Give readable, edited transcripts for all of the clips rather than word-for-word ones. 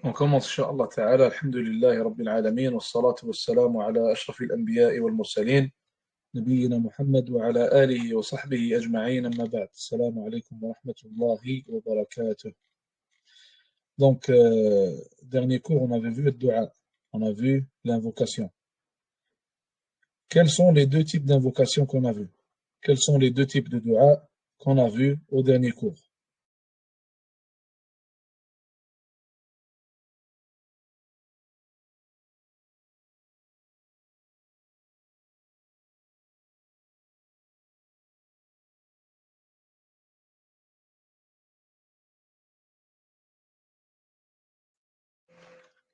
On commence, Inch'Allah Ta'ala, Alhamdulillahi Rabbil Alamin, wa salatu wa salamu ala ashrafil anbiya'i wal mursalin, nabiyyina Muhammad wa ala alihi wa sahbihi ajma'in, amma ba'd. Assalamu alaikum wa rahmatullahi wa barakatuh. Donc, dernier cours, on avait vu le dua, on a vu l'invocation. Quels sont les deux types d'invocation qu'on a vus? Quels sont les deux types de dua qu'on a vus au dernier cours?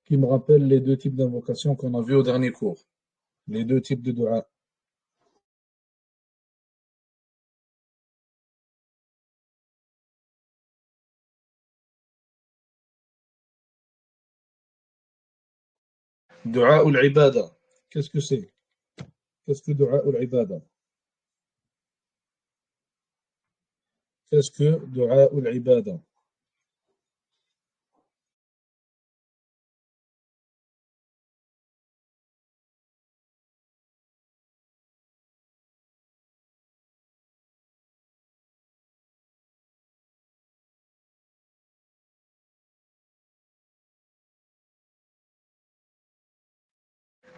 Qui me rappelle les deux types d'invocation qu'on a vus au dernier cours? Les deux types de dua. Dua ou l'ibada. Qu'est-ce que c'est? Qu'est-ce que dua ou l'ibada? Qu'est-ce que dua ou l'ibada?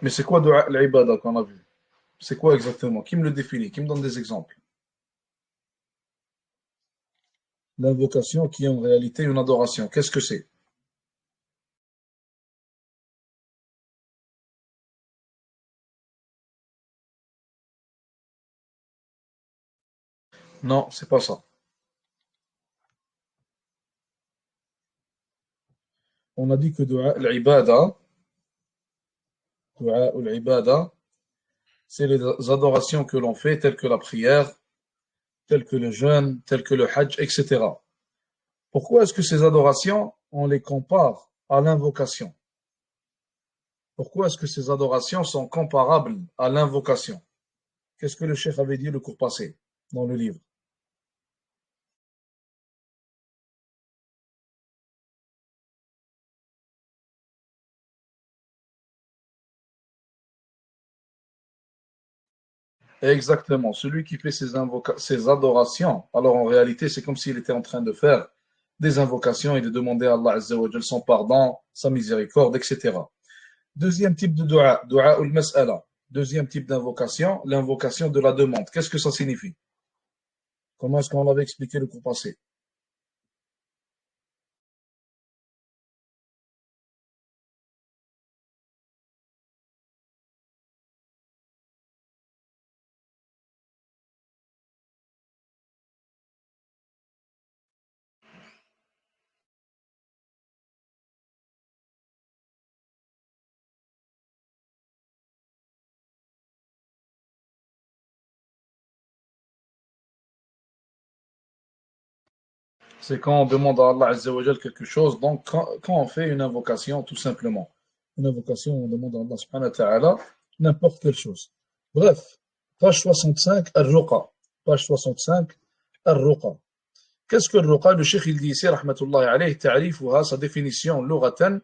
Mais c'est quoi dua l'ibada qu'on a vu? C'est quoi exactement? Qui me le définit? Qui me donne des exemples? L'invocation qui est en réalité une adoration. Qu'est-ce que c'est? Non, c'est pas ça. On a dit que dua l'ibada, c'est les adorations que l'on fait, telles que la prière, telles que le jeûne, telles que le hajj, etc. Pourquoi est-ce que ces adorations, on les compare à l'invocation? Pourquoi est-ce que ces adorations sont comparables à l'invocation? Qu'est-ce que le cheikh avait dit le cours passé dans le livre? Exactement. Celui qui fait ses adorations, alors en réalité, c'est comme s'il était en train de faire des invocations et de demander à Allah Azza wa Jal son pardon, sa miséricorde, etc. Deuxième type de dua, dua ul mas'ala. Deuxième type d'invocation, l'invocation de la demande. Qu'est-ce que ça signifie? Comment est-ce qu'on l'avait expliqué le cours passé? C'est quand on demande à Allah Azza wa Jal quelque chose, donc quand on fait une invocation, tout simplement. Une invocation, on demande à Allah subhanahu wa ta'ala n'importe quelle chose. Bref, page 65, Ar-Ruqa. Page 65, Ar-Ruqa. Qu'est-ce que le Le cheikh il dit ici, rahmatullahi alayhi, ta'rifuha, sa définition, lughatan,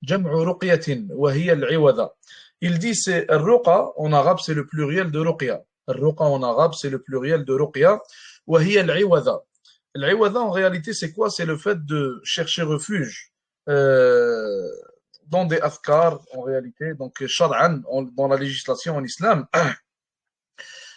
jam'u ruqyatin, wa hiya al-iwada. Il dit c'est Ar-Ruqa, en arabe c'est le pluriel de ruqya. Ar-Ruqa en arabe c'est le pluriel de ruqya, wa hiya al-iwada. L'iwada, en réalité, c'est quoi? C'est le fait de chercher refuge euh, dans des afkars, en réalité. Donc, shar'an, dans la législation en islam,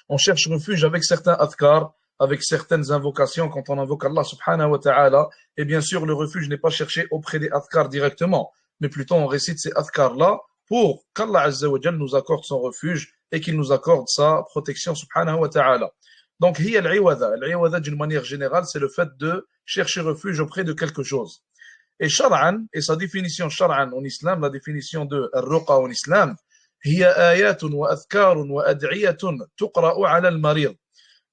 on cherche refuge avec certains afkars, avec certaines invocations quand on invoque Allah subhanahu wa ta'ala. Et bien sûr, le refuge n'est pas cherché auprès des afkars directement, mais plutôt on récite ces afkars-là pour qu'Allah azza wa jal nous accorde son refuge et qu'il nous accorde sa protection subhanahu wa ta'ala. Donc, hiya al-iwada d'une manière générale, c'est le fait de chercher refuge auprès de quelque chose. Et shar'an, et sa définition shar'an en islam, la définition de al-ruqa en islam, hiya ayatun wa adhkarun wa ad'iyatun tuqra'u ala al-marid.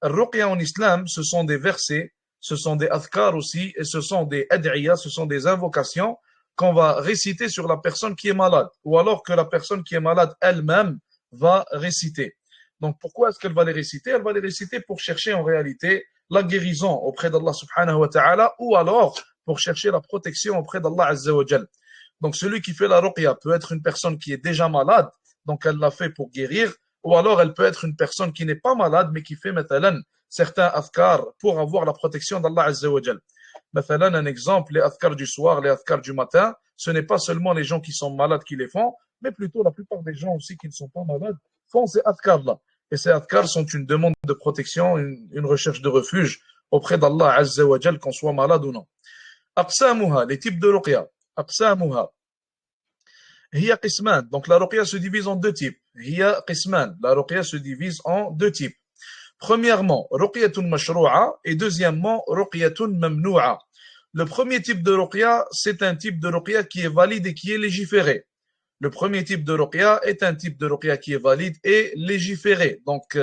Al-ruqya en islam, ce sont des versets, ce sont des adhkar aussi, et ce sont des ad'iyas, ce sont des invocations qu'on va réciter sur la personne qui est malade, ou alors que la personne qui est malade elle-même va réciter. Donc pourquoi est-ce qu'elle va les réciter? Elle va les réciter pour chercher en réalité la guérison auprès d'Allah subhanahu wa ta'ala ou alors pour chercher la protection auprès d'Allah azza wa jal. Donc celui qui fait la ruqya peut être une personne qui est déjà malade, donc elle l'a fait pour guérir, ou alors elle peut être une personne qui n'est pas malade, mais qui fait مثلا certains adhkar pour avoir la protection d'Allah Azza wa Jal. مثلا un exemple, les adhkar du soir, les adhkar du matin, ce n'est pas seulement les gens qui sont malades qui les font, mais plutôt la plupart des gens aussi qui ne sont pas malades font ces adhkar-là. Et ces adhkar sont une demande de protection, une recherche de refuge auprès d'Allah Azza wa Jal, qu'on soit malade ou non. Aqsamuha, les types de ruqya. Aqsamuha. Hiya qisman. Donc la ruqya se divise en deux types. Hiya qisman. La ruqya se divise en deux types. Premièrement, ruqyatun mashru'a et deuxièmement, ruqyatun mamnu'a. Le premier type de ruqya, c'est un type de ruqya qui est valide et qui est légiféré. Le premier type de ruqya est un type de ruqya qui est valide et légiféré, donc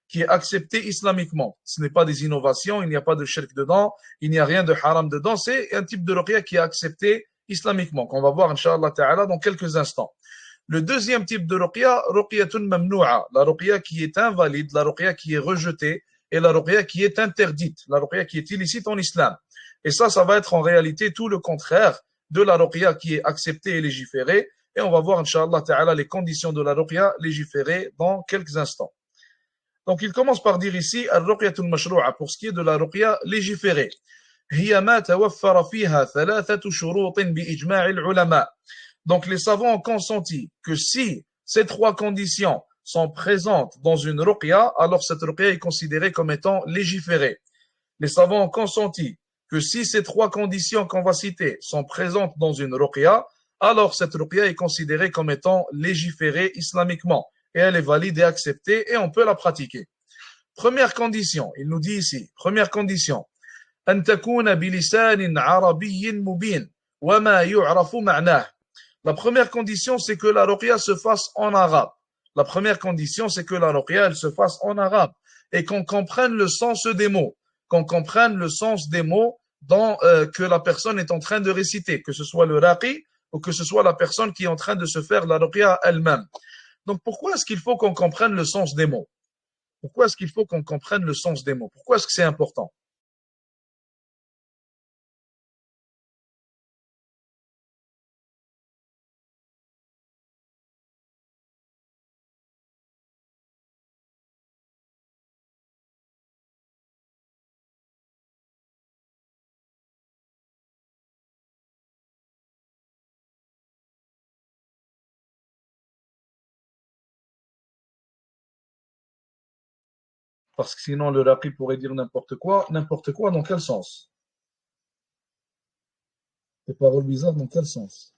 qui est accepté islamiquement. Ce n'est pas des innovations, il n'y a pas de shirk dedans, il n'y a rien de haram dedans, c'est un type de ruqya qui est accepté islamiquement, qu'on va voir, Inch'Allah Ta'ala, dans quelques instants. Le deuxième type de ruqya, ruqyatun mamnu'a, la ruqya qui est invalide, la ruqya qui est rejetée, et la ruqya qui est interdite, la ruqya qui est illicite en islam. Et ça va être en réalité tout le contraire de la ruqya qui est acceptée et légiférée. Et on va voir, Inch'Allah Ta'ala, les conditions de la ruqya légiférée dans quelques instants. Donc, il commence par dire ici, al-ruqyatul mashru'a, pour ce qui est de la ruqya légiférée. هي ما توفر فيها ثلاثة شروط بإجماع العلماء. Donc, les savants ont consenti que si ces trois conditions sont présentes dans une ruqya, alors cette ruqya est considérée comme étant légiférée. Les savants ont consenti que si ces trois conditions qu'on va citer sont présentes dans une ruqya, alors cette ruqya est considérée comme étant légiférée islamiquement et elle est valide et acceptée et on peut la pratiquer. Première condition, il nous dit ici, première condition, أن تكون بلسان عربي مبين وما يعرف معناه. La première condition, c'est que la ruqya se fasse en arabe. La première condition, c'est que la ruqya, elle se fasse en arabe et qu'on comprenne le sens des mots, qu'on comprenne le sens des mots que la personne est en train de réciter, que ce soit le raqi ou que ce soit la personne qui est en train de se faire la ruqya elle-même. Donc, pourquoi est-ce qu'il faut qu'on comprenne le sens des mots? Pourquoi est-ce qu'il faut qu'on comprenne le sens des mots? Pourquoi est-ce que c'est important? Parce que sinon, le raqi pourrait dire n'importe quoi dans quel sens? Des paroles bizarres dans quel sens?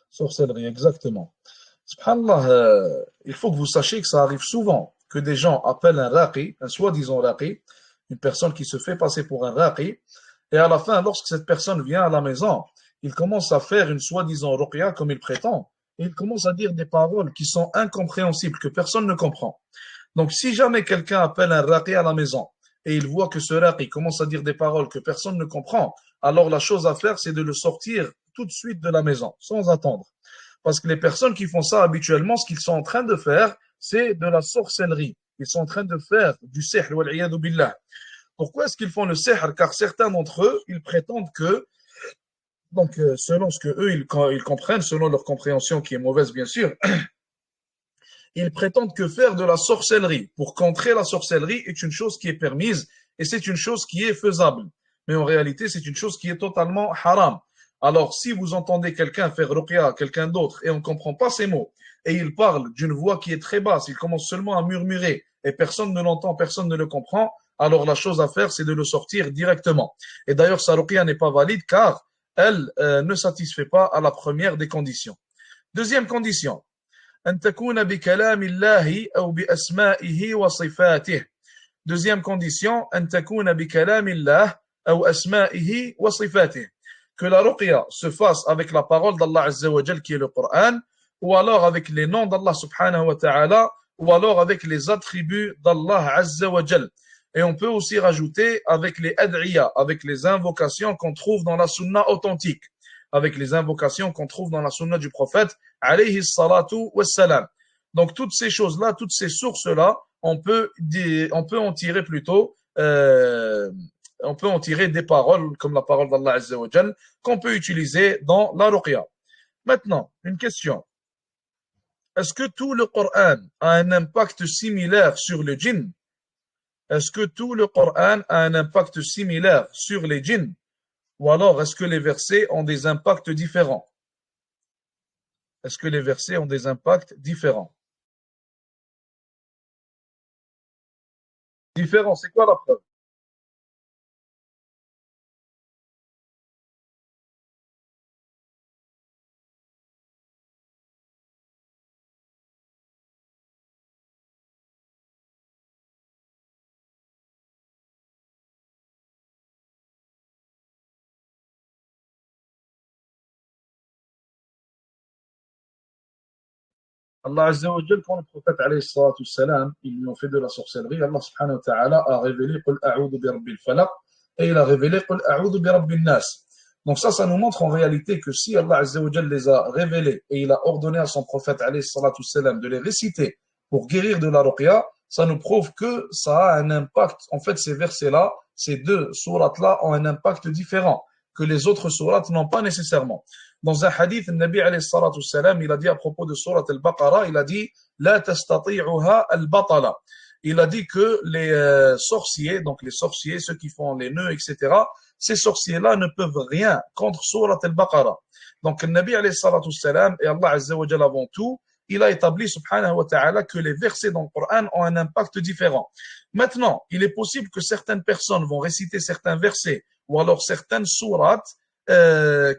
Sorcellerie, exactement. Subhanallah, il faut que vous sachiez que ça arrive souvent que des gens appellent un raqi, un soi-disant raqi, une personne qui se fait passer pour un raqi, et à la fin, lorsque cette personne vient à la maison, il commence à faire une soi-disant ruqya comme il prétend, et il commence à dire des paroles qui sont incompréhensibles, que personne ne comprend. Donc, si jamais quelqu'un appelle un raqi à la maison, et il voit que ce raqi commence à dire des paroles que personne ne comprend, alors la chose à faire, c'est de le sortir tout de suite de la maison, sans attendre. Parce que les personnes qui font ça habituellement, ce qu'ils sont en train de faire, c'est de la sorcellerie. Ils sont en train de faire du sihr, wal iyadu billah. Pourquoi est-ce qu'ils font le sihr? Car certains d'entre eux, ils prétendent que, donc selon ce que eux ils comprennent, selon leur compréhension qui est mauvaise bien sûr, ils prétendent que faire de la sorcellerie pour contrer la sorcellerie est une chose qui est permise et c'est une chose qui est faisable. Mais en réalité, c'est une chose qui est totalement haram. Alors, si vous entendez quelqu'un faire ruqya à quelqu'un d'autre et on ne comprend pas ses mots, et il parle d'une voix qui est très basse, il commence seulement à murmurer et personne ne l'entend, personne ne le comprend, alors la chose à faire, c'est de le sortir directement. Et d'ailleurs, sa ruqya n'est pas valide car elle ne satisfait pas à la première des conditions. Deuxième condition, أن تكون بكلام الله أو بأسمائه وصفاته. Deuxième condition, أن تكون بكلام الله أو أسمائه وصفاته. Que la ruqya se fasse avec la parole d'Allah Azza wa Jal qui est le Coran, ou alors avec les noms d'Allah subhanahu wa ta'ala, ou alors avec les attributs d'Allah Azza wa Jal. Et on peut aussi rajouter avec les ad'iyah, avec les invocations qu'on trouve dans la sunna authentique, avec les invocations qu'on trouve dans la sunna du prophète, alayhi salatu wassalam. Donc toutes ces choses-là, toutes ces sources-là, on peut en tirer plutôt on peut en tirer des paroles, comme la parole d'Allah Azza wa Jal, qu'on peut utiliser dans la ruqya. Maintenant, une question. Est-ce que tout le Coran a un impact similaire sur le djinn? Est-ce que tout le Coran a un impact similaire sur les djinns? Ou alors, est-ce que les versets ont des impacts différents? Est-ce que les versets ont des impacts différents? Différents, c'est quoi la preuve? Allah Azza wa Jal, quand le prophète alayhi salatu salam, ils lui ont fait de la sorcellerie, Allah subhanahu wa ta'ala a révélé Qul a'udhu bi rabbil falaq et il a révélé Qul a'udhu bi rabbin nas. Donc ça nous montre en réalité que si Allah Azza wa Jal les a révélés et il a ordonné à son prophète alayhi salatu salam de les réciter pour guérir de la ruqya, ça nous prouve que ça a un impact. En fait, ces versets-là, ces deux sourates-là ont un impact différent que les autres sourates n'ont pas nécessairement. Dans un hadith, le Nabi alayhi salatu salam, il a dit à propos de surat al-Baqarah, il a dit La tastati'uha al-batala. Il a dit que les sorciers, donc les sorciers, ceux qui font les nœuds, etc., ces sorciers-là ne peuvent rien contre surat al-Baqarah. Donc, le Nabi alayhi salatu salam et Allah azza wa jalla avant tout, il a établi, subhanahu wa ta'ala, que les versets dans le Coran ont un impact différent. Maintenant, il est possible que certaines personnes vont réciter certains versets ou alors certaines sourates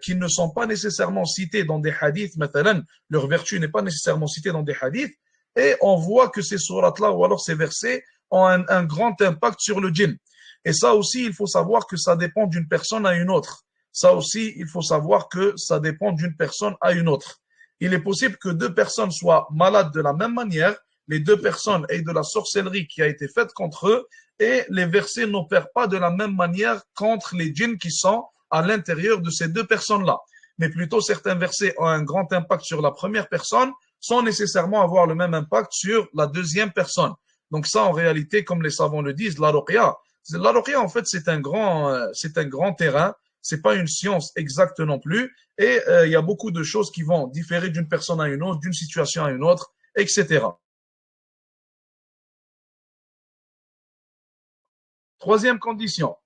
qui ne sont pas nécessairement cités dans des hadiths, مثلا, leur vertu n'est pas nécessairement citée dans des hadiths, et on voit que ces sourates-là ou alors ces versets ont un grand impact sur le djinn. Et ça aussi, il faut savoir que ça dépend d'une personne à une autre. Ça aussi, il faut savoir que ça dépend d'une personne à une autre. Il est possible que deux personnes soient malades de la même manière, les deux personnes aient de la sorcellerie qui a été faite contre eux, et les versets n'opèrent pas de la même manière contre les djinns qui sont à l'intérieur de ces deux personnes-là. Mais plutôt, certains versets ont un grand impact sur la première personne sans nécessairement avoir le même impact sur la deuxième personne. Donc ça, en réalité, comme les savants le disent, la ruqya, en fait, c'est un grand terrain. C'est pas une science exacte non plus. Et il y a beaucoup de choses qui vont différer d'une personne à une autre, d'une situation à une autre, etc. Troisième condition.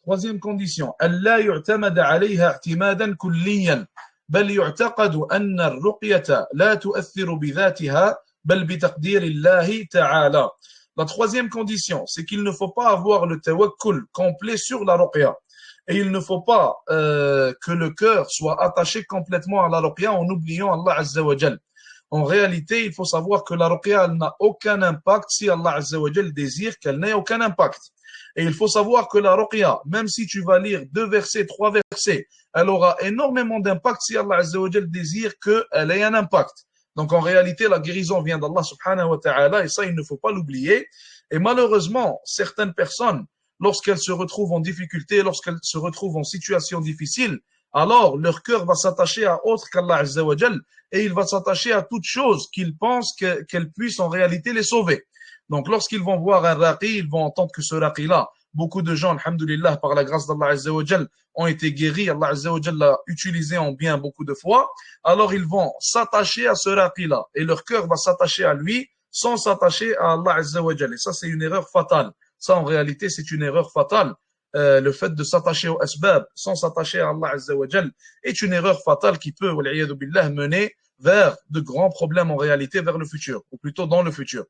Troisième condition. ألا يعتمد عليها اعتمادا كليا بل يعتقد أن الرقية لا تؤثر بذاتها بل بتقدير الله تعالى. La troisième condition, c'est qu'il ne faut pas avoir le tawakkul complet sur la ruqya. Et il ne faut pas que le cœur soit attaché complètement à la ruqya en oubliant Allah Azza wa Jal. En réalité, il faut savoir que la ruqya n'a aucun impact si Allah Azza wa Jal désire qu'elle n'ait aucun impact. Et il faut savoir que la ruqya, même si tu vas lire 2 versets, 3 versets, elle aura énormément d'impact si Allah Azza wa Jal désire qu'elle ait un impact. Donc en réalité, la guérison vient d'Allah subhanahu wa ta'ala et ça, il ne faut pas l'oublier. Et malheureusement, certaines personnes, lorsqu'elles se retrouvent en difficulté, lorsqu'elles se retrouvent en situation difficile, alors leur cœur va s'attacher à autre qu'Allah Azza wa Jal et il va s'attacher à toute chose qu'ils pensent qu'elle puisse en réalité les sauver. Donc lorsqu'ils vont voir un raqi, ils vont entendre que ce raqi-là, beaucoup de gens, alhamdulillah, par la grâce d'Allah Azza wa Jal, ont été guéris. Allah Azza wa Jal l'a utilisé en bien beaucoup de fois. Alors ils vont s'attacher à ce raqi-là et leur cœur va s'attacher à lui sans s'attacher à Allah Azza wa Jal. Et ça, c'est une erreur fatale. Ça, en réalité, c'est une erreur fatale. Le fait de s'attacher au asbab sans s'attacher à Allah Azza wa Jal est une erreur fatale qui peut, wal'iyadu billah, mener vers de grands problèmes en réalité vers le futur, ou plutôt dans le futur.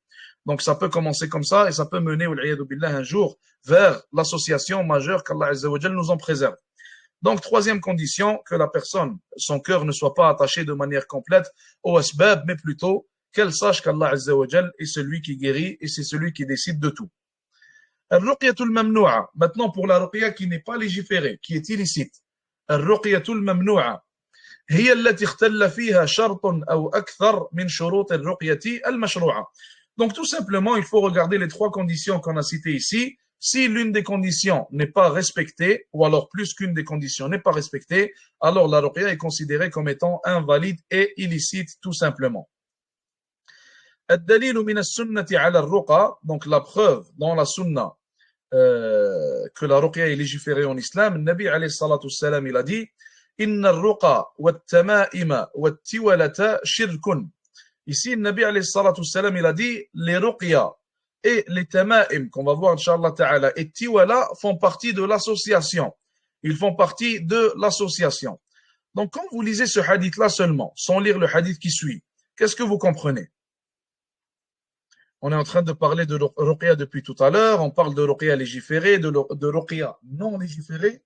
Donc ça peut commencer comme ça et ça peut mener, wal'iyadu billah, un jour vers l'association majeure qu'Allah Azza wa Jal nous en préserve. Donc, troisième condition, que la personne, son cœur ne soit pas attaché de manière complète au asbab, mais plutôt qu'elle sache qu'Allah Azza wa Jal est celui qui guérit et c'est celui qui décide de tout. Al-ruqyatul mamnu'a. Maintenant, pour la ruqya qui n'est pas légiférée, qui est illicite. Al-ruqyatul mamnu'a. هي التي اختل فيها شرط أو أكثر من شروط الرقية المشروعة. Donc, tout simplement, il faut regarder les trois conditions qu'on a citées ici. Si l'une des conditions n'est pas respectée, ou alors plus qu'une des conditions n'est pas respectée, alors la ruqya est considérée comme étant invalide et illicite, tout simplement. الدليل من السنة على الرقى, donc la preuve dans la sunna que la ruqya est légiférée en islam, le Nabi alayhi salatu salam, il a dit Inna ar-ruqa wa at-tama'ima wa at-tiwalata shirkun. Ici, le Nabi alayhi salatu salam, il a dit les ruqya et les tama'im, qu'on va voir inshallah ta'ala, et tiwala font partie de l'association. Ils font partie de l'association. Donc, quand vous lisez ce hadith-là seulement, sans lire le hadith qui suit, qu'est-ce que vous comprenez? On est en train de parler de ruqya depuis tout à l'heure, on parle de ruqya légiférée, de ruqya non légiférée,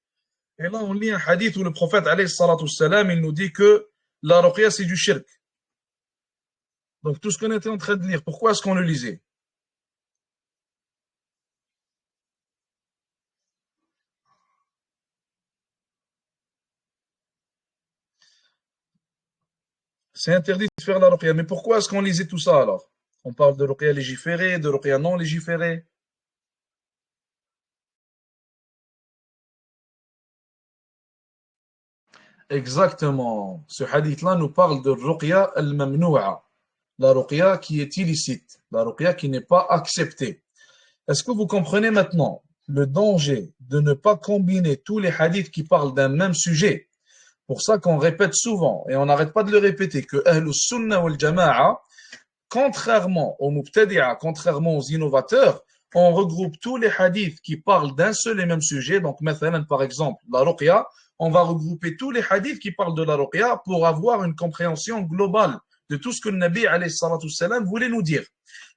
et là on lit un hadith où le prophète alayhi salatu salam, il nous dit que la ruqya c'est du shirk. Donc tout ce qu'on était en train de lire, pourquoi est-ce qu'on le lisait? C'est interdit de faire la ruqya, mais pourquoi est-ce qu'on lisait tout ça alors? On parle de ruqya légiférée, de ruqya non légiférée. Exactement. Ce hadith-là nous parle de ruqya al-mamnou'a, la ruqya qui est illicite, la ruqya qui n'est pas acceptée. Est-ce que vous comprenez maintenant le danger de ne pas combiner tous les hadiths qui parlent d'un même sujet? Pour ça qu'on répète souvent, et on n'arrête pas de le répéter, que Ahlus Sunnah wal Jama'a, contrairement aux Mubtadi'a, contrairement aux innovateurs, on regroupe tous les hadiths qui parlent d'un seul et même sujet. Donc, par exemple, la ruqya, on va regrouper tous les hadiths qui parlent de la ruqya pour avoir une compréhension globale de tout ce que le Nabi alayhi salatu salam voulait nous dire.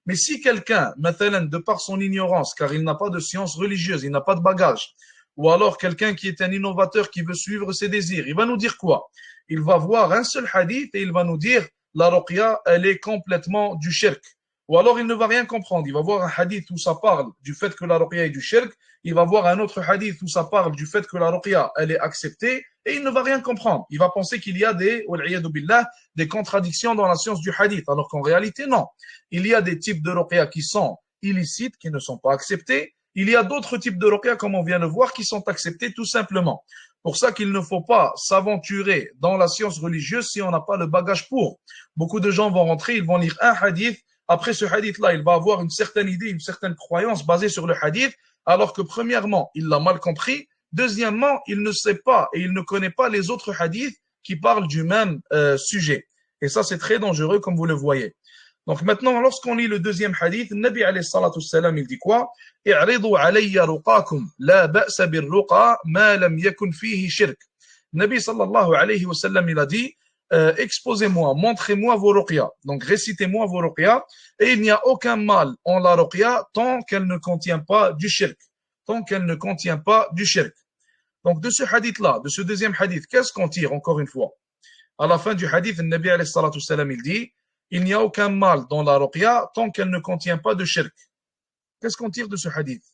Mais si quelqu'un, de par son ignorance, car il n'a pas de science religieuse, il n'a pas de bagage, ou alors quelqu'un qui est un innovateur qui veut suivre ses désirs, il va nous dire quoi? Il va voir un seul hadith et il va nous dire la ruqya, elle est complètement du shirk. Ou alors il ne va rien comprendre. Il va voir un hadith où ça parle du fait que la ruqya est du shirk. Il va voir un autre hadith où ça parle du fait que la ruqya, elle est acceptée. Et il ne va rien comprendre. Il va penser qu'il y a des contradictions dans la science du hadith. Alors qu'en réalité, non. Il y a des types de ruqya qui sont illicites, qui ne sont pas acceptés. Il y a d'autres types de ruqya, comme on vient de voir, qui sont acceptés tout simplement. Pour ça qu'il ne faut pas s'aventurer dans la science religieuse si on n'a pas le bagage pour. Beaucoup de gens vont rentrer, ils vont lire un hadith. Après ce hadith-là, il va avoir une certaine idée, une certaine croyance basée sur le hadith, alors que premièrement, il l'a mal compris. Deuxièmement, il ne sait pas et il ne connaît pas les autres hadiths qui parlent du même sujet. Et ça, c'est très dangereux, comme vous le voyez. Donc maintenant, lorsqu'on lit le deuxième hadith, le Nabi alayhi salatu salam, il dit quoi? I'ridu alayya ruqakum, la ba'sa bir ruqa, ma lam yakun fihi shirk. Le Nabi sallallahu alayhi wa sallam, il a dit, exposez-moi, montrez-moi vos ruqya. Donc récitez-moi vos ruqya. Et il n'y a aucun mal en la ruqya tant qu'elle ne contient pas du shirk. Tant qu'elle ne contient pas du shirk. Donc de ce hadith-là, de ce deuxième hadith, qu'est-ce qu'on tire encore une fois? À la fin du hadith, le Nabi alayhi salatu salam, il dit, il n'y a aucun mal dans la ruqya tant qu'elle ne contient pas de shirk. Qu'est-ce qu'on tire de ce hadith?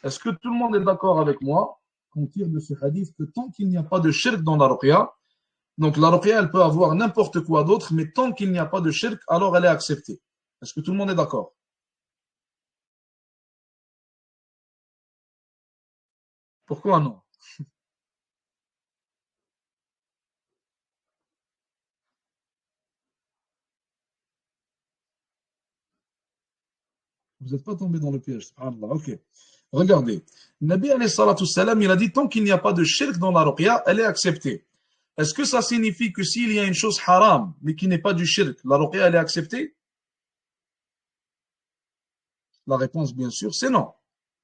Est-ce que tout le monde est d'accord avec moi qu'on tire de ce hadith que tant qu'il n'y a pas de shirk dans la ruqya, donc la ruqya, elle peut avoir n'importe quoi d'autre, mais tant qu'il n'y a pas de shirk, alors elle est acceptée. Est-ce que tout le monde est d'accord? Pourquoi non? Vous n'êtes pas tombé dans le piège. Subhanallah. Ok. Regardez. Nabi alayhi salatu salam, il a dit tant qu'il n'y a pas de shirk dans la ruqya, elle est acceptée. Est-ce que ça signifie que s'il y a une chose haram, mais qui n'est pas du shirk, la ruqya, elle est acceptée? La réponse, bien sûr, c'est non.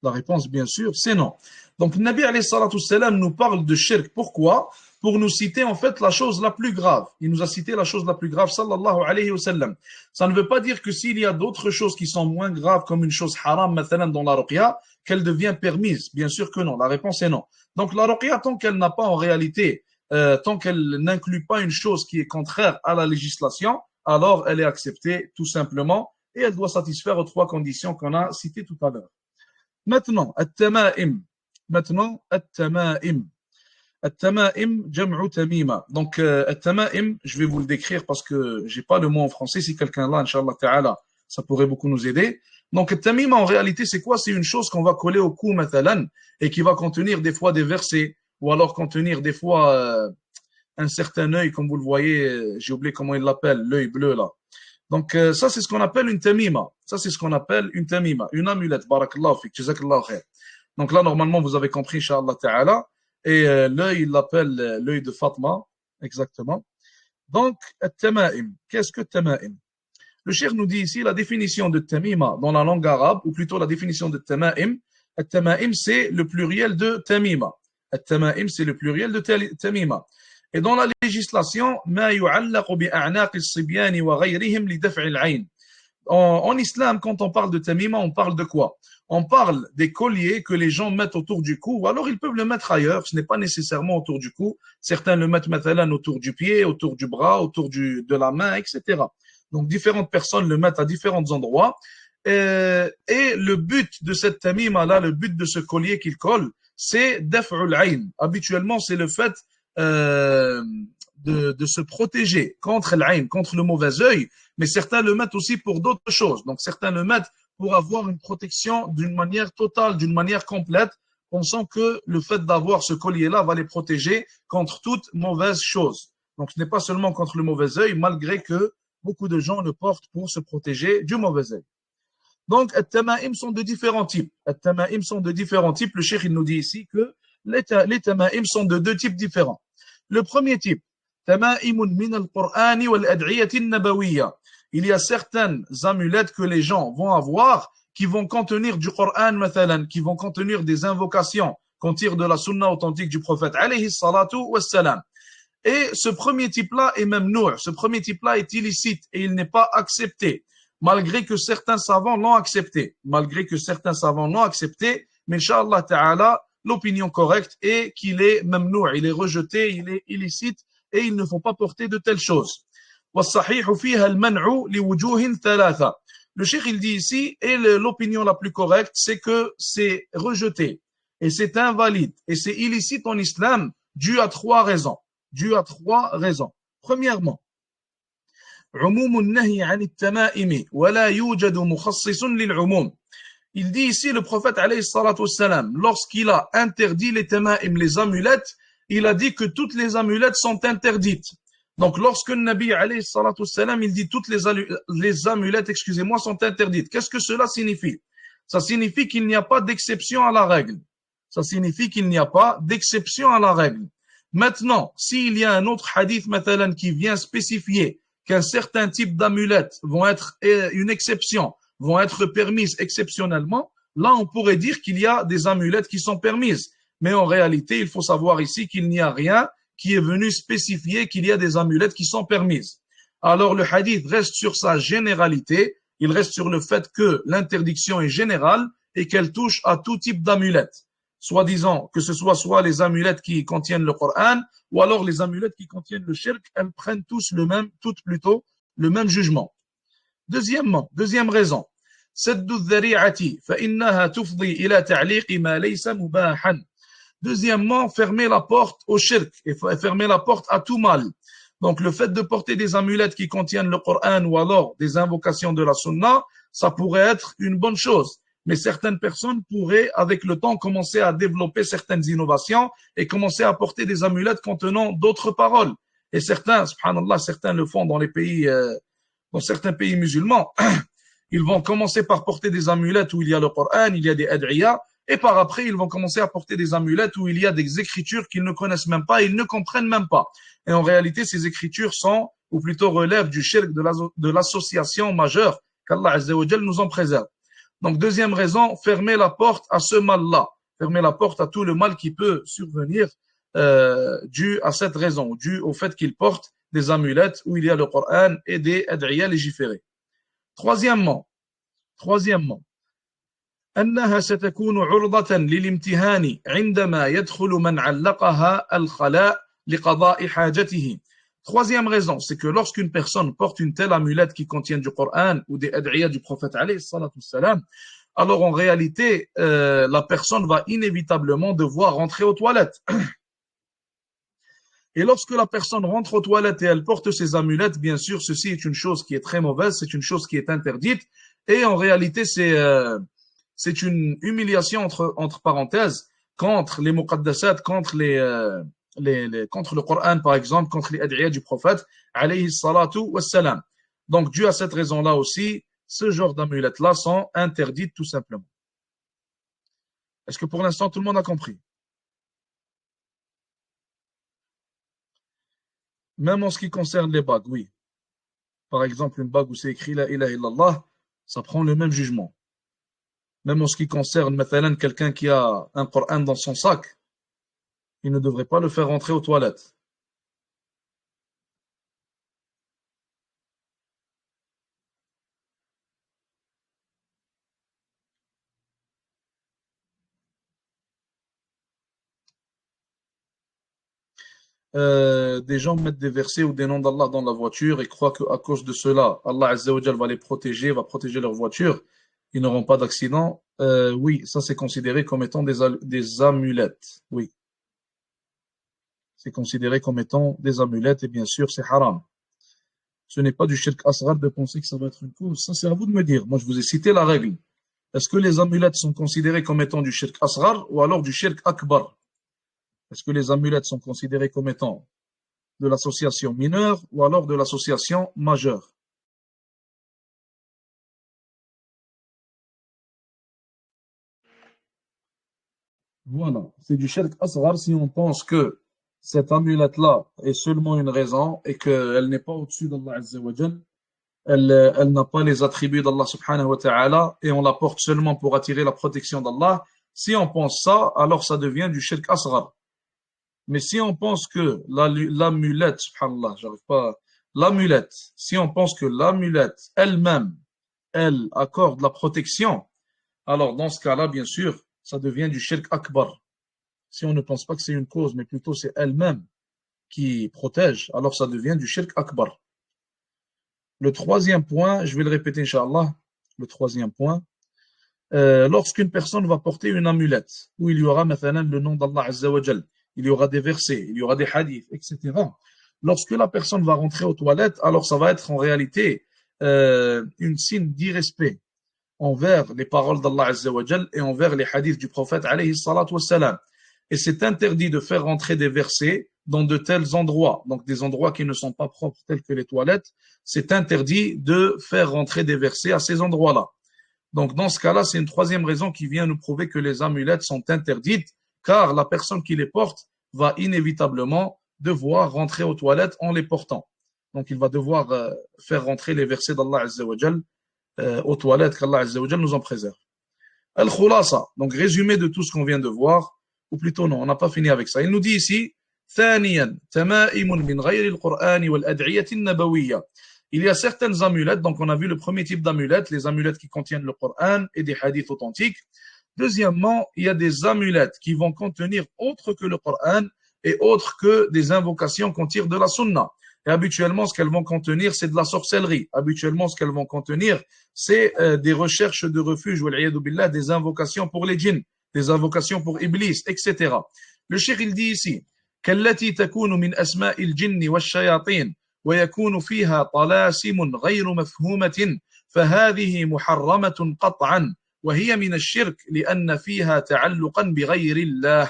La réponse, bien sûr, c'est non. Donc, Nabi alayhi salatu salam nous parle de shirk. Pourquoi? Pour nous citer en fait la chose la plus grave. Il nous a cité la chose la plus grave, sallallahu alayhi wa sallam. Ça ne veut pas dire que s'il y a d'autres choses qui sont moins graves, comme une chose haram, maintenant dans la ruqya, qu'elle devient permise. Bien sûr que non. La réponse est non. Donc, la ruqya, tant qu'elle n'a pas en réalité, tant qu'elle n'inclut pas une chose qui est contraire à la législation, alors elle est acceptée tout simplement et elle doit satisfaire aux trois conditions qu'on a citées tout à l'heure. Maintenant, at-tama'im. Maintenant, at-tama'im. At-tama'im jam'u tamima. Donc, at-tama'im, je vais vous le décrire parce que j'ai pas le mot en français. Si quelqu'un là, Inch'Allah Ta'ala, ça pourrait beaucoup nous aider. Donc, at-tamima, en réalité, c'est quoi? C'est une chose qu'on va coller au cou, mathalan, et qui va contenir des fois des versets, ou alors contenir des fois un certain œil, comme vous le voyez, j'ai oublié comment il l'appelle, l'œil bleu là. Donc, ça, c'est ce qu'on appelle une tamima. Ça, c'est ce qu'on appelle une tamima, une amulette. Barakallahu fik, jazakallahu khair. Donc là, normalement, vous avez compris, Inch'Allah Ta'ala. Et l'œil, il l'appelle l'œil de Fatma, exactement. Donc, at-tama'im. Qu'est-ce que tama'im? Le cheikh nous dit ici la définition de tamima dans la langue arabe, ou plutôt la définition de tama'im. At-tama'im, c'est le pluriel de tamima. At-tama'im, c'est le pluriel de tamima. Et dans la législation, ما يعلق بأعناق الصبيان وغيرهم لدفع العين. En islam, quand on parle de tamima, on parle de quoi? On parle des colliers que les gens mettent autour du cou, ou alors ils peuvent le mettre ailleurs, ce n'est pas nécessairement autour du cou. Certains le mettent mathalan autour du pied, autour du bras, autour de la main, etc. Donc différentes personnes le mettent à différents endroits. Et le but de cette tamima-là, le but de ce collier qu'il colle, c'est daf'ul ayn. Habituellement, c'est le fait euh, de se protéger contre l'ayn, contre le mauvais œil, mais certains le mettent aussi pour d'autres choses. Donc certains le mettent pour avoir une protection d'une manière totale, d'une manière complète, pensant que le fait d'avoir ce collier-là va les protéger contre toute mauvaise chose. Donc ce n'est pas seulement contre le mauvais œil, malgré que beaucoup de gens le portent pour se protéger du mauvais œil. Donc, at-tama'im sont de différents types. At-tama'im sont de différents types. Le cheikh, il nous dit ici que les tama'im sont de deux types différents. Le premier type, tama'imun min al-Qur'ani wal-ad'iyati an-nabawiyya. Il y a certaines amulettes que les gens vont avoir qui vont contenir du Qur'an, mathalan, qui vont contenir des invocations qu'on tire de la sunna authentique du prophète, alayhi salatu wassalam. Et ce premier type-là est même nour. Ce premier type-là est illicite et il n'est pas accepté. Malgré que certains savants l'ont accepté. Malgré que certains savants l'ont accepté. Mais Inch'Allah Ta'ala, l'opinion correcte est qu'il est mamnou', il est rejeté, il est illicite et il ne faut pas porter de telles choses. وَالصَّحِيحُ فِيهَا الْمَنْعُ لِوُجُوهٍ ثَلَاثَةٍ. Le cheikh il dit ici, et l'opinion la plus correcte, c'est que c'est rejeté et c'est invalide et c'est illicite en islam dû à trois raisons. Dû à trois raisons. Premièrement, عموم النهي عن التمائم ولا يوجد مخصص للعموم. Il dit ici le prophète alayhi salatu wassalam, lorsqu'il a interdit les tama'im, les amulettes, il a dit que toutes les amulettes sont interdites. Donc lorsque le Nabi alayhi salatu wassalam, il dit toutes les amulettes, excusez-moi, sont interdites. Qu'est-ce que cela signifie? Ça signifie qu'il n'y a pas d'exception à la règle. Ça signifie qu'il n'y a pas d'exception à la règle. Maintenant, s'il y a un autre hadith, mathalan, qui vient spécifier qu'un certain type d'amulettes vont être une exception, vont être permises exceptionnellement, là on pourrait dire qu'il y a des amulettes qui sont permises. Mais en réalité, il faut savoir ici qu'il n'y a rien qui est venu spécifier qu'il y a des amulettes qui sont permises. Alors le hadith reste sur sa généralité, il reste sur le fait que l'interdiction est générale et qu'elle touche à tout type d'amulettes. Soi-disant que ce soit les amulettes qui contiennent le Coran ou alors les amulettes qui contiennent le shirk, elles prennent toutes plutôt le même jugement. Deuxièmement, deuxième raison, سد الذريعة فإنها تفضي إلى تعليق ما ليس مباحا. Deuxièmement, fermer la porte au shirk et fermer la porte à tout mal. Donc le fait de porter des amulettes qui contiennent le Coran ou alors des invocations de la sunna, ça pourrait être une bonne chose. Mais certaines personnes pourraient, avec le temps, commencer à développer certaines innovations et commencer à porter des amulettes contenant d'autres paroles. Et certains, subhanallah, certains le font dans dans certains pays musulmans. Ils vont commencer par porter des amulettes où il y a le Coran, il y a des ad'iyas, et par après, ils vont commencer à porter des amulettes où il y a des écritures qu'ils ne connaissent même pas, ils ne comprennent même pas. Et en réalité, ces écritures sont, ou plutôt relèvent du shirk, de l'association majeure qu'Allah Azza wa Jal nous en préserve. Donc, deuxième raison, fermer la porte à ce mal-là. Fermer la porte à tout le mal qui peut survenir dû à cette raison, dû au fait qu'il porte des amulettes où il y a le Coran et des ad'iyas légiférés. Troisièmement, أنها ستكون عرضة للامتهان عندما يدخل من علقها الخلاء لقضاء حاجته. Troisième raison, c'est que lorsqu'une personne porte une telle amulette qui contient du Coran ou des ad'iyas du prophète alayhi salatu wassalam, alors en réalité, la personne va inévitablement devoir rentrer aux toilettes. Et lorsque la personne rentre aux toilettes et elle porte ses amulettes, bien sûr, ceci est une chose qui est très mauvaise, c'est une chose qui est interdite. Et en réalité, c'est une humiliation entre parenthèses contre les muqaddasat, contre le Coran, par exemple, contre les ad'iyas du prophète, alayhi salatu wassalam. Donc, dû à cette raison-là aussi, ce genre d'amulettes-là sont interdites tout simplement. Est-ce que pour l'instant, tout le monde a compris? Même en ce qui concerne les bagues, oui. Par exemple, une bague où c'est écrit La ilaha illallah, ça prend le même jugement. Même en ce qui concerne, مثلا, quelqu'un qui a un Coran dans son sac, il ne devrait pas le faire rentrer aux toilettes. Des gens mettent des versets ou des noms d'Allah dans la voiture et croient qu'à cause de cela, Allah Azza wa Jal va les protéger, va protéger leur voiture, ils n'auront pas d'accident. Oui, ça c'est considéré comme étant des amulettes. Oui, c'est considéré comme étant des amulettes et bien sûr c'est haram. Ce n'est pas du shirk asghar de penser que ça va être une cause. Ça c'est à vous de me dire. Moi je vous ai cité la règle. Est-ce que les amulettes sont considérées comme étant du shirk asghar ou alors du shirk akbar? Est-ce que les amulettes sont considérées comme étant de l'association mineure ou alors de l'association majeure? Voilà, c'est du shirk asghar si on pense que cette amulette-là est seulement une raison et qu'elle n'est pas au-dessus d'Allah Azza wa Jal. Elle n'a pas les attributs d'Allah subhanahu wa ta'ala et on la porte seulement pour attirer la protection d'Allah. Si on pense ça, alors ça devient du shirk asghar. Mais si on pense que l'amulette, subhanallah, j'arrive pas, l'amulette, si on pense que l'amulette elle-même, elle accorde la protection, alors dans ce cas-là, bien sûr, ça devient du shirk akbar. Si on ne pense pas que c'est une cause, mais plutôt c'est elle-même qui protège, alors ça devient du shirk akbar. Le troisième point, je vais le répéter, Inch'Allah, le troisième point, lorsqu'une personne va porter une amulette, où il y aura مثلا, le nom d'Allah Azza wa Jal, il y aura des versets, il y aura des hadiths, etc. Lorsque la personne va rentrer aux toilettes, alors ça va être en réalité une signe d'irrespect envers les paroles d'Allah Azza wa Jal et envers les hadiths du prophète alayhi salatu wassalam. Et c'est interdit de faire rentrer des versets dans de tels endroits, donc des endroits qui ne sont pas propres tels que les toilettes, c'est interdit de faire rentrer des versets à ces endroits-là. Donc dans ce cas-là, c'est une troisième raison qui vient nous prouver que les amulettes sont interdites, car la personne qui les porte va inévitablement devoir rentrer aux toilettes en les portant. Donc il va devoir faire rentrer les versets d'Allah Azza wa Jal aux toilettes, qu'Allah Azza wa Jal nous en préserve. Al-Khulasa, donc résumé de tout ce qu'on vient de voir, ou plutôt non, on n'a pas fini avec ça. Il nous dit ici, ثانيا تمائم من غير القرآن والأدعية النبوية. Il y a certaines amulettes, donc on a vu le premier type d'amulettes, les amulettes qui contiennent le Coran et des hadiths authentiques. Deuxièmement, il y a des amulettes qui vont contenir autre que le Coran et autre que des invocations qu'on tire de la Sunna. Et habituellement, ce qu'elles vont contenir, c'est de la sorcellerie. Habituellement, ce qu'elles vont contenir, c'est des recherches de refuge, billah, des invocations pour les djinns, des invocations pour Iblis, etc. Le cheikh, il dit ici, كالتي تكون من أسماء الجن والشياطين ويكون فيها طلاسم غير مفهومة فهذه محرمة قطعا وهي من الشرك لأن فيها تعلقا بغير الله.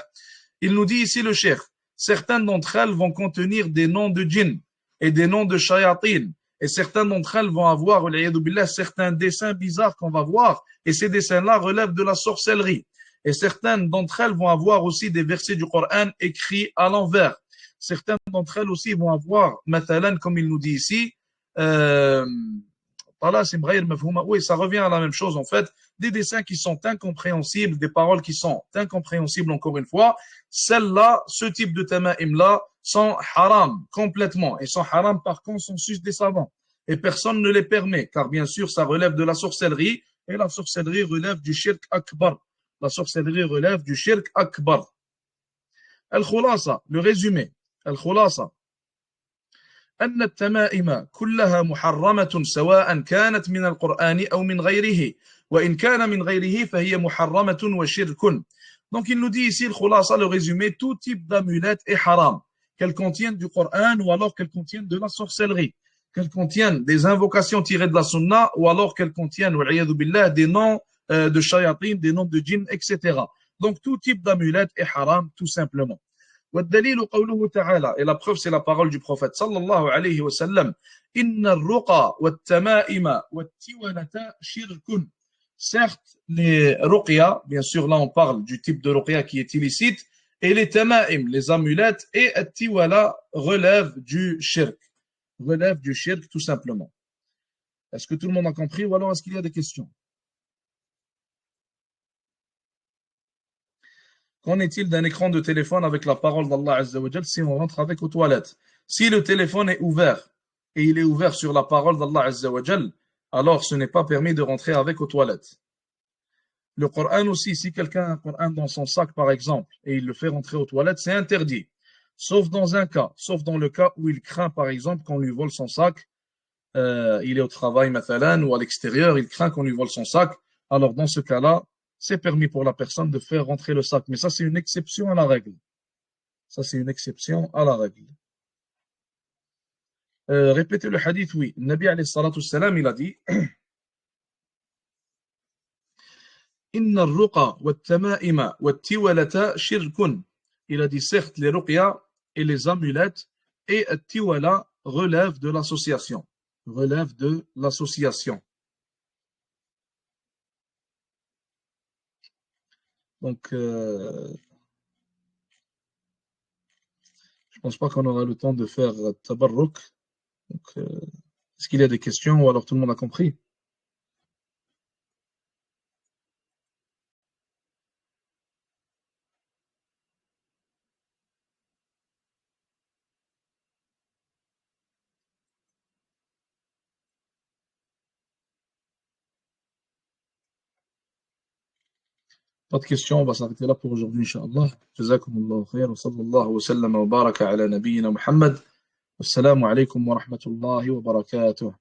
Il nous dit ici le cheikh, certaines d'entre elles vont contenir des noms de djinns et des noms de shayatin. Et certaines d'entre elles vont avoir, billah, certains dessins bizarres qu'on va voir, et ces dessins-là relèvent de la sorcellerie. Et certaines d'entre elles vont avoir aussi des versets du Coran écrits à l'envers. Certaines d'entre elles aussi vont avoir, mathalan, comme il nous dit ici, oui, ça revient à la même chose en fait, des dessins qui sont incompréhensibles, des paroles qui sont incompréhensibles encore une fois. Celles-là, ce type de tama'im-là, sont haram complètement et sont haram par consensus des savants. Et personne ne les permet, car bien sûr, ça relève de la sorcellerie et la sorcellerie relève du shirk akbar. La sorcellerie relève du shirk akbar. Al-Khulasa, le résumé. Al-Khulasa. أن التمائم كلها محرمة سواء كانت من القرآن أو من غيره وإن كان من غيره فهي محرمة وشرك. Donc il nous dit ici le khulasa, le résumé, tout type d'amulette est haram. qu'elles contiennent du Coran ou alors qu'elles contiennent de la sorcellerie, qu'elles contiennent des invocations tirées de la sunna ou alors qu'elles contiennent, billah, des noms de shayatin, des noms de djinns, etc. Donc tout type d'amulette est haram tout simplement. والدليل قوله تعالى, et la preuve c'est la parole du prophète sallallahu alayhi wa sallam, إن الرقى والتمائم والتولة شرك. Certes, les ruqya, bien sûr là on parle du type de ruqya qui est illicite, et les tamaim, les amulettes, et tiwala relèvent du shirk. Relèvent du shirk tout simplement. Est-ce que tout le monde a compris ou alors est-ce qu'il y a des questions? Qu'en est-il d'un écran de téléphone avec la parole d'Allah Azza wa Jal si on rentre avec aux toilettes? Si le téléphone est ouvert et il est ouvert sur la parole d'Allah Azza wa Jal, alors ce n'est pas permis de rentrer avec aux toilettes. Le Coran aussi, si quelqu'un a un Coran dans son sac par exemple et il le fait rentrer aux toilettes, c'est interdit. Sauf dans un cas, sauf dans le cas où il craint par exemple qu'on lui vole son sac, il est au travail mathalan, ou à l'extérieur, il craint qu'on lui vole son sac. Alors dans ce cas-là, c'est permis pour la personne de faire rentrer le sac. Mais ça, c'est une exception à la règle. Ça, c'est une exception à la règle. Répétez le hadith, oui. Le Nabi alayhi salatu salam, il a dit Inna ar-ruqa wat-tama'ima wat-tiwalata shirkun. Il a dit certes, les ruqya et les amulettes et tiwala relèvent de l'association. Relèvent de l'association. Donc, je pense pas qu'on aura le temps de faire tabarruk. Donc, est-ce qu'il y a des questions ou alors tout le monde a compris? Pas de questions, on va s'arrêter là pour aujourd'hui, Inch'Allah. Jazakumullahu khair wa sallallahu wa sallam wa baraka ala nabiyyina Muhammad. Assalamu alaikum wa rahmatullahi wa barakatuh.